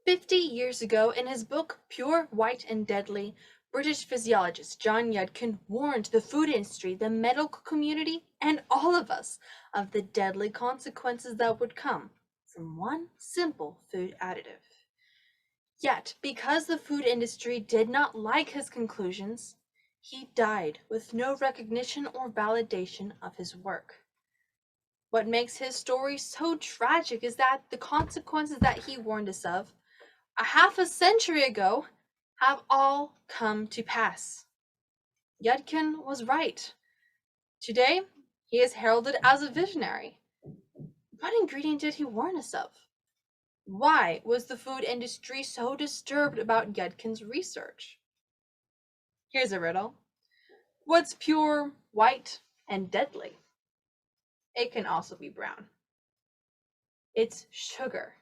50 years ago, in his book Pure, White, and Deadly, British physiologist John Yudkin warned the food industry, the medical community, and all of us of the deadly consequences that would come from one simple food additive. Yet, because the food industry did not like his conclusions, he died with no recognition or validation of his work. What makes his story so tragic is that the consequences that he warned us of a half a century ago have all come to pass. Yudkin was right. Today, he is heralded as a visionary. What ingredient did he warn us of? Why was the food industry so disturbed about Yudkin's research? Here's a riddle. What's pure, white, and deadly? It can also be brown. It's sugar.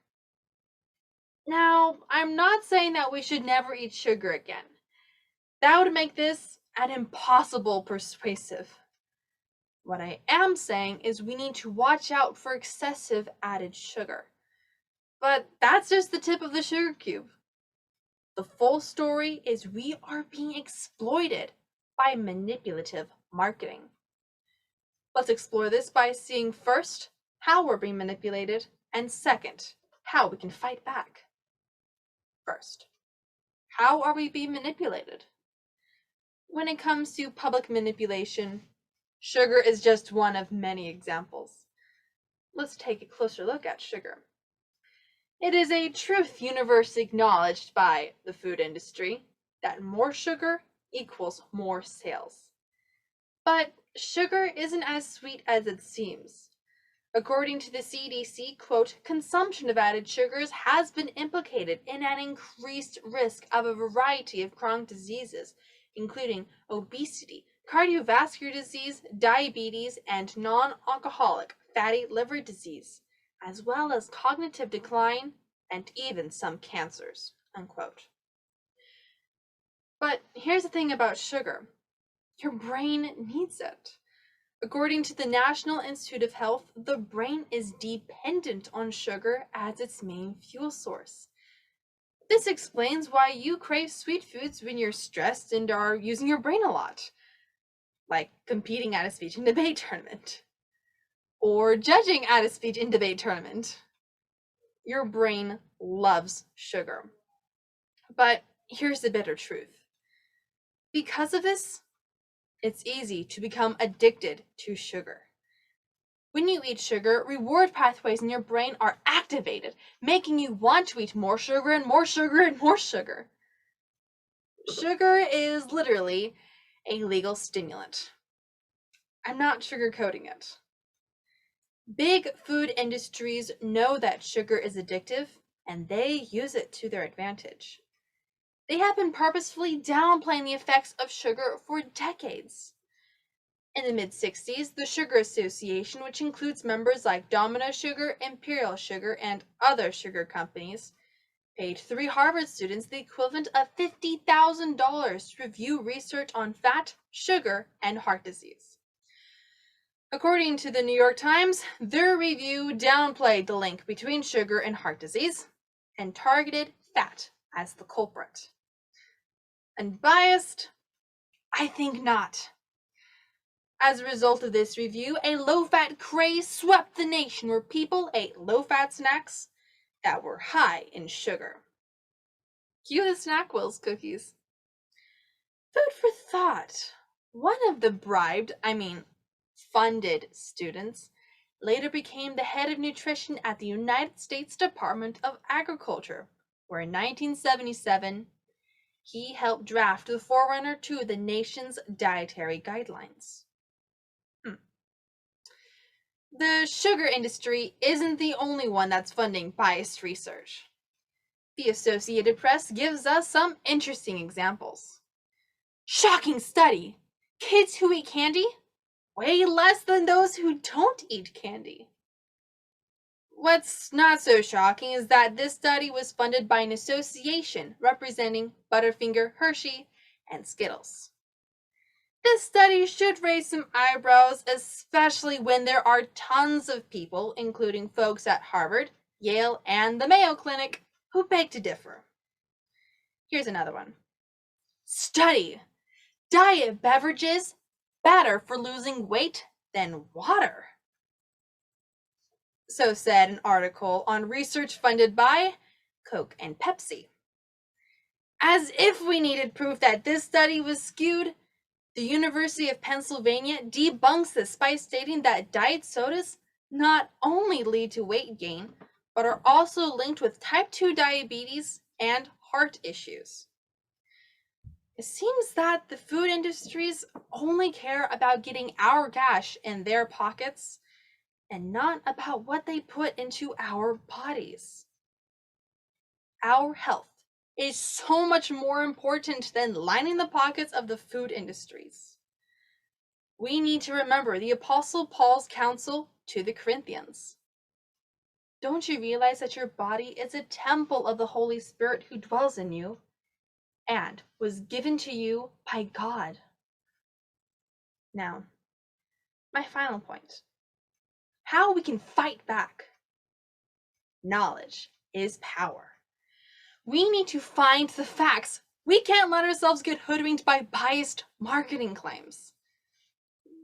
Now, I'm not saying that we should never eat sugar again. That would make this an impossible persuasive. What I am saying is we need to watch out for excessive added sugar. But that's just the tip of the sugar cube. The full story is we are being exploited by manipulative marketing. Let's explore this by seeing first how we're being manipulated, and second, how we can fight back. First, how are we being manipulated? When it comes to public manipulation, sugar is just one of many examples. Let's take a closer look at sugar. It is a truth universally acknowledged by the food industry that more sugar equals more sales. But sugar isn't as sweet as it seems. According to the CDC, quote, consumption of added sugars has been implicated in an increased risk of a variety of chronic diseases, including obesity, cardiovascular disease, diabetes, and non-alcoholic fatty liver disease, as well as cognitive decline and even some cancers, unquote. But here's the thing about sugar. Your brain needs it. According to the National Institute of Health, the brain is dependent on sugar as its main fuel source. This explains why you crave sweet foods when you're stressed and are using your brain a lot, like competing at a speech and debate tournament, or judging at a speech and debate tournament. Your brain loves sugar. But here's the bitter truth. Because of this, it's easy to become addicted to sugar. When you eat sugar, reward pathways in your brain are activated, making you want to eat more sugar and more sugar and more sugar. Sugar is literally a legal stimulant. I'm not sugarcoating it. Big food industries know that sugar is addictive, and they use it to their advantage. They have been purposefully downplaying the effects of sugar for decades. In the mid-60s, the Sugar Association, which includes members like Domino Sugar, Imperial Sugar, and other sugar companies, paid 3 Harvard students the equivalent of $50,000 to review research on fat, sugar, and heart disease. According to the New York Times, their review downplayed the link between sugar and heart disease and targeted fat as the culprit. Unbiased? I think not. As a result of this review, a low-fat craze swept the nation where people ate low-fat snacks that were high in sugar. Cue the Snack Wheels cookies. Food for thought. One of the funded students later became the head of nutrition at the United States Department of Agriculture, where in 1977, he helped draft the forerunner to the nation's dietary guidelines. The sugar industry isn't the only one that's funding biased research. The Associated Press gives us some interesting examples. Shocking study! Kids who eat candy weigh less than those who don't eat candy. What's not so shocking is that this study was funded by an association representing Butterfinger, Hershey, and Skittles. This study should raise some eyebrows, especially when there are tons of people, including folks at Harvard, Yale, and the Mayo Clinic, who beg to differ. Here's another one. Study. Diet beverages better for losing weight than water. So said an article on research funded by Coke and Pepsi. As if we needed proof that this study was skewed, the University of Pennsylvania debunks this by stating that diet sodas not only lead to weight gain, but are also linked with type 2 diabetes and heart issues. It seems that the food industries only care about getting our cash in their pockets and not about what they put into our bodies. Our health is so much more important than lining the pockets of the food industries. We need to remember the Apostle Paul's counsel to the Corinthians. Don't you realize that your body is a temple of the Holy Spirit who dwells in you and was given to you by God? Now, my final point. How we can fight back. Knowledge is power. We need to find the facts. We can't let ourselves get hoodwinked by biased marketing claims.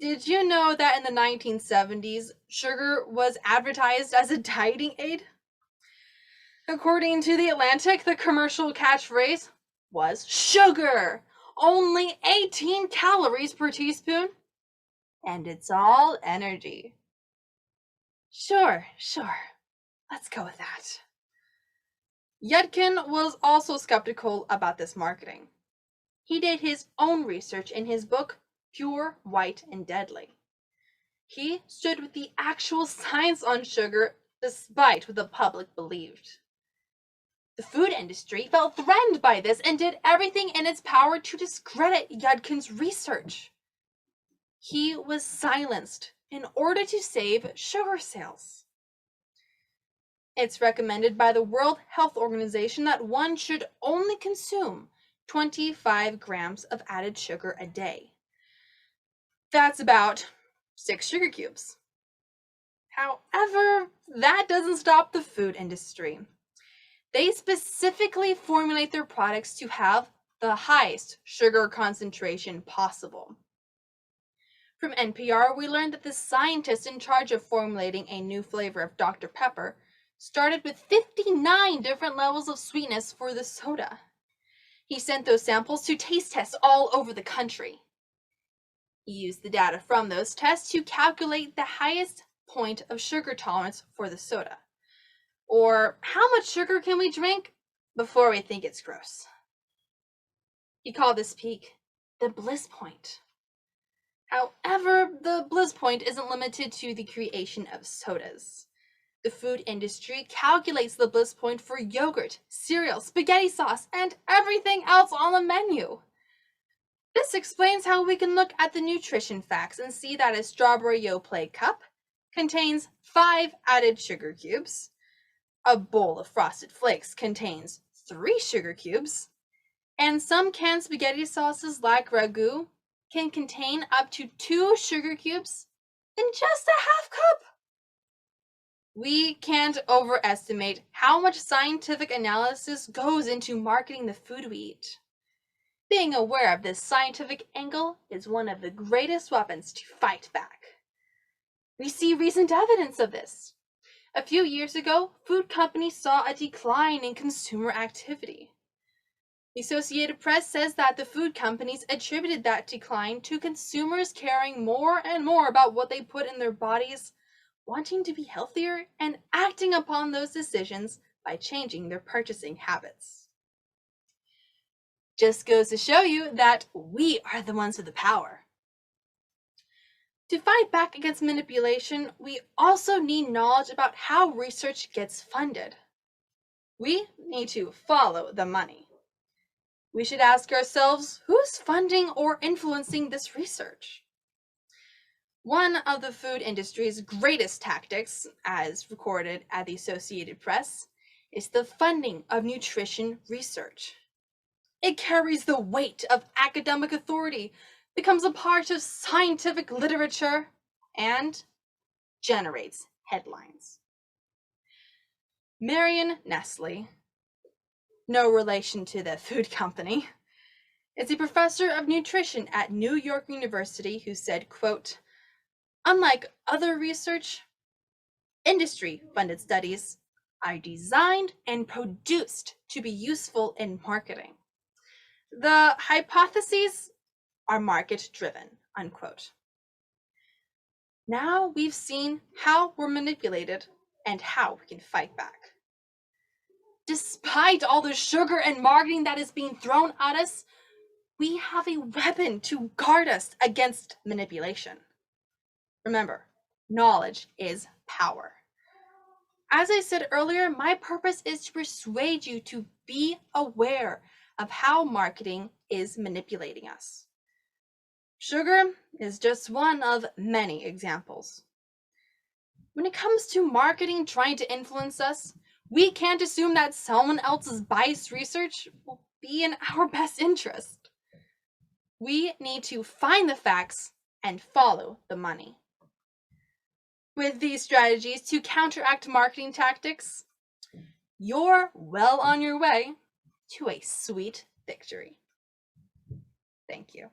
Did you know that in the 1970s, sugar was advertised as a dieting aid? According to The Atlantic, the commercial catchphrase was sugar, only 18 calories per teaspoon, and it's all energy. Sure, let's go with that. Yudkin was also skeptical about this marketing. He did his own research in his book, Pure, White, and Deadly. He stood with the actual science on sugar despite what the public believed. The food industry felt threatened by this and did everything in its power to discredit Yudkin's research. He was silenced in order to save sugar sales. It's recommended by the World Health Organization that one should only consume 25 grams of added sugar a day. That's about 6 sugar cubes. However, that doesn't stop the food industry. They specifically formulate their products to have the highest sugar concentration possible. From NPR, we learned that the scientist in charge of formulating a new flavor of Dr. Pepper started with 59 different levels of sweetness for the soda. He sent those samples to taste tests all over the country. He used the data from those tests to calculate the highest point of sugar tolerance for the soda. Or how much sugar can we drink before we think it's gross? He called this peak the bliss point. However, the bliss point isn't limited to the creation of sodas. The food industry calculates the bliss point for yogurt, cereal, spaghetti sauce, and everything else on the menu. This explains how we can look at the nutrition facts and see that a strawberry Yoplait cup contains 5 added sugar cubes, a bowl of Frosted Flakes contains 3 sugar cubes, and some canned spaghetti sauces like ragu can contain up to 2 sugar cubes in just a half cup. We can't overestimate how much scientific analysis goes into marketing the food we eat. Being aware of this scientific angle is one of the greatest weapons to fight back. We see recent evidence of this. A few years ago, food companies saw a decline in consumer activity. The Associated Press says that the food companies attributed that decline to consumers caring more and more about what they put in their bodies, wanting to be healthier, and acting upon those decisions by changing their purchasing habits. Just goes to show you that we are the ones with the power. To fight back against manipulation, we also need knowledge about how research gets funded. We need to follow the money. We should ask ourselves, who's funding or influencing this research? One of the food industry's greatest tactics, as recorded at the Associated Press, is the funding of nutrition research. It carries the weight of academic authority, becomes a part of scientific literature, and generates headlines. Marion Nestle, no relation to the food company. It's a professor of nutrition at New York University who said, quote, "Unlike other research, industry-funded studies are designed and produced to be useful in marketing. The hypotheses are market-driven," unquote. Now we've seen how we're manipulated and how we can fight back. Despite all the sugar and marketing that is being thrown at us, we have a weapon to guard us against manipulation. Remember, knowledge is power. As I said earlier, my purpose is to persuade you to be aware of how marketing is manipulating us. Sugar is just one of many examples. When it comes to marketing trying to influence us, we can't assume that someone else's biased research will be in our best interest. We need to find the facts and follow the money. With these strategies to counteract marketing tactics, you're well on your way to a sweet victory. Thank you.